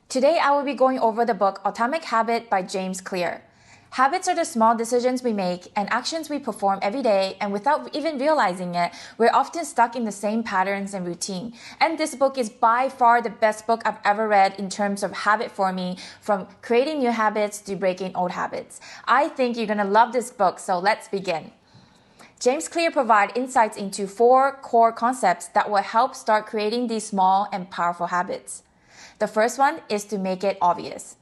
Today, I will be going over the book Atomic Habit by James Clear. Habits are the small decisions we make and actions we perform every day, and without even realizing it, we're often stuck in the same patterns and routine. And this book is by far the best book I've ever read in terms of habit forming, from creating new habits to breaking old habits. I think you're gonna love this book, so let's begin. James Clear provides insights into 4 core concepts that will help start creating these small and powerful habits. The first one is to make it obvious.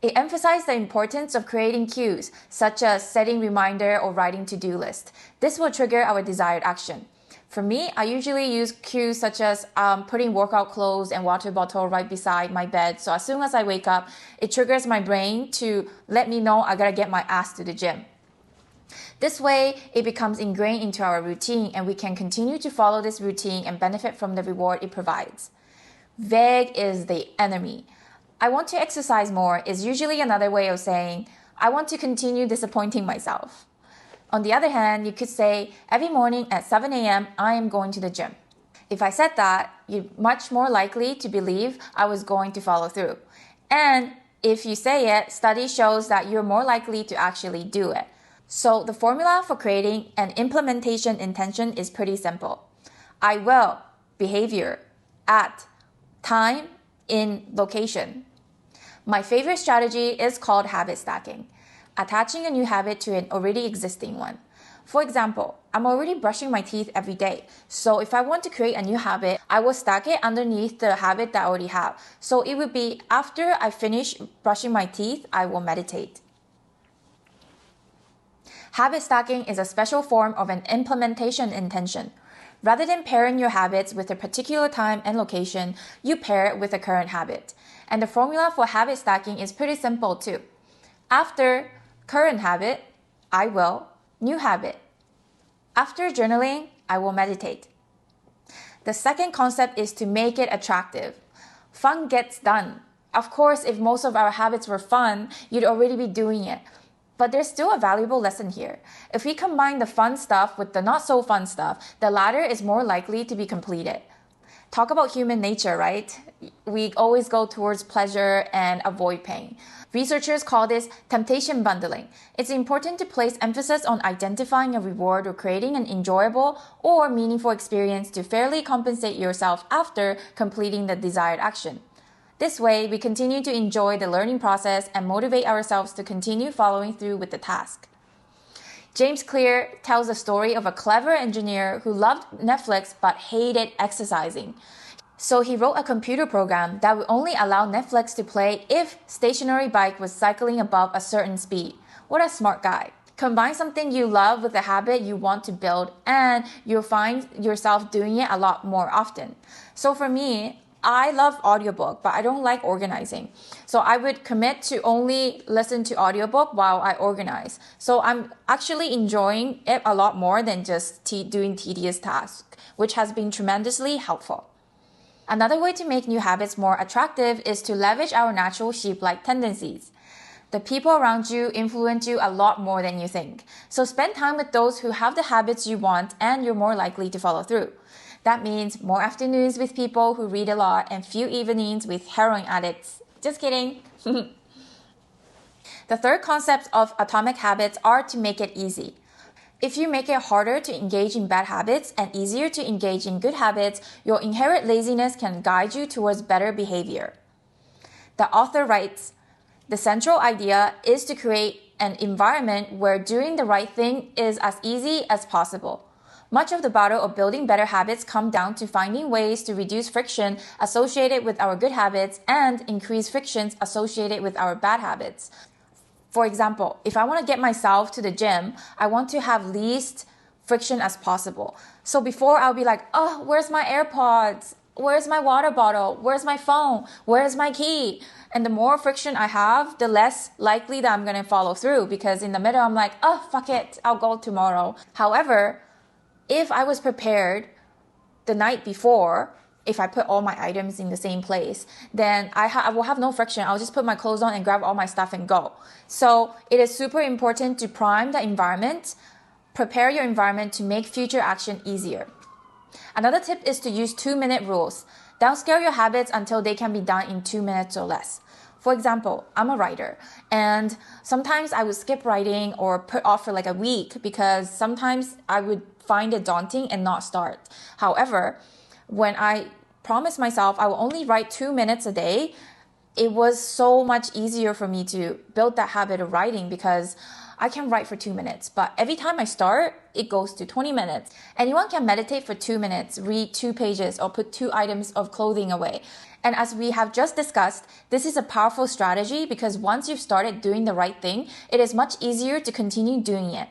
It emphasizes the importance of creating cues, such as setting reminder or writing to-do list. This will trigger our desired action. For me, I usually use cues such as putting workout clothes and water bottle right beside my bed. So as soon as I wake up, it triggers my brain to let me know I gotta get my ass to the gym. This way, it becomes ingrained into our routine, and we can continue to follow this routine and benefit from the reward it provides. Vague is the enemy. I want to exercise more is usually another way of saying, I want to continue disappointing myself. On the other hand, you could say, every morning at 7 a.m., I am going to the gym. If I said that, you're much more likely to believe I was going to follow through. And if you say it, study shows that you're more likely to actually do it. So the formula for creating an implementation intention is pretty simple. I will, behavior, at, time, in, location. My favorite strategy is called habit stacking, attaching a new habit to an already existing one. For example, I'm already brushing my teeth every day, so if I want to create a new habit, I will stack it underneath the habit that I already have. So it would be after I finish brushing my teeth, I will meditate. Habit stacking is a special form of an implementation intention. Rather than pairing your habits with a particular time and location, you pair it with a current habit. And the formula for habit stacking is pretty simple too. After current habit, I will, new habit. After journaling, I will meditate. The second concept is to make it attractive. Fun gets done. Of course, if most of our habits were fun, you'd already be doing it. But there's still a valuable lesson here. If we combine the fun stuff with the not so fun stuff, the latter is more likely to be completed. Talk about human nature, right? We always go towards pleasure and avoid pain. Researchers call this temptation bundling. It's important to place emphasis on identifying a reward or creating an enjoyable or meaningful experience to fairly compensate yourself after completing the desired action. This way, we continue to enjoy the learning process and motivate ourselves to continue following through with the task. James Clear tells the story of a clever engineer who loved Netflix but hated exercising. So he wrote a computer program that would only allow Netflix to play if stationary bike was cycling above a certain speed. What a smart guy. Combine something you love with a habit you want to build, and you'll find yourself doing it a lot more often. So for me, I love audiobook, but I don't like organizing. So I would commit to only listen to audiobook while I organize. So I'm actually enjoying it a lot more than just doing tedious tasks, which has been tremendously helpful. Another way to make new habits more attractive is to leverage our natural sheep-like tendencies. The people around you influence you a lot more than you think. So spend time with those who have the habits you want, and you're more likely to follow through. That means more afternoons with people who read a lot and few evenings with heroin addicts. Just kidding. The third concept of atomic habits are to make it easy. If you make it harder to engage in bad habits and easier to engage in good habits, your inherent laziness can guide you towards better behavior. The author writes, the central idea is to create an environment where doing the right thing is as easy as possible. Much of the battle of building better habits comes down to finding ways to reduce friction associated with our good habits and increase frictions associated with our bad habits. For example, if I want to get myself to the gym, I want to have least friction as possible. So before I'll be like, oh, where's my AirPods? Where's my water bottle? Where's my phone? Where's my key? And the more friction I have, the less likely that I'm going to follow through, because in the middle, I'm like, oh, fuck it, I'll go tomorrow. However, if I was prepared the night before, if I put all my items in the same place, then I will have no friction. I'll just put my clothes on and grab all my stuff and go. So it is super important to prime the environment, prepare your environment to make future action easier. Another tip is to use 2-minute rules. Downscale your habits until they can be done in 2 minutes or less. For example, I'm a writer, and sometimes I would skip writing or put off for like a week because sometimes I would find it daunting and not start. However, when I promised myself I will only write 2 minutes a day, it was so much easier for me to build that habit of writing because I can write for 2 minutes, but every time I start, it goes to 20 minutes. Anyone can meditate for 2 minutes, read 2 pages, or put 2 items of clothing away. And as we have just discussed, this is a powerful strategy because once you've started doing the right thing, it is much easier to continue doing it.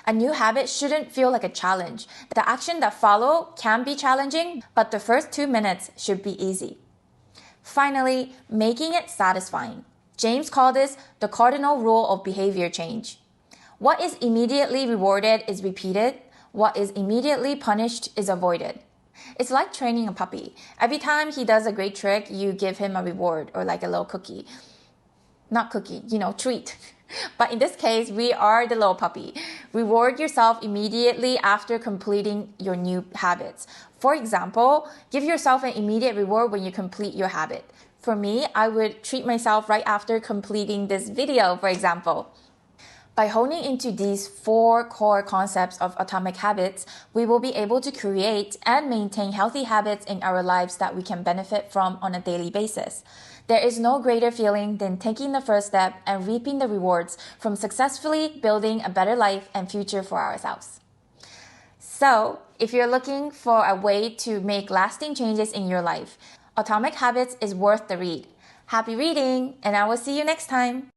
A new habit shouldn't feel like a challenge. The action that follow can be challenging, but the first 2 minutes should be easy. Finally, making it satisfying. James called this the cardinal rule of behavior change. What is immediately rewarded is repeated. What is immediately punished is avoided. It's like training a puppy. Every time he does a great trick, you give him a reward or like a little cookie. Not cookie, treat. But in this case, we are the little puppy. Reward yourself immediately after completing your new habits. For example, give yourself an immediate reward when you complete your habit. For me, I would treat myself right after completing this video, for example. By honing into these 4 core concepts of atomic habits, we will be able to create and maintain healthy habits in our lives that we can benefit from on a daily basis. There is no greater feeling than taking the first step and reaping the rewards from successfully building a better life and future for ourselves. So, if you're looking for a way to make lasting changes in your life, Atomic Habits is worth the read. Happy reading, and I will see you next time.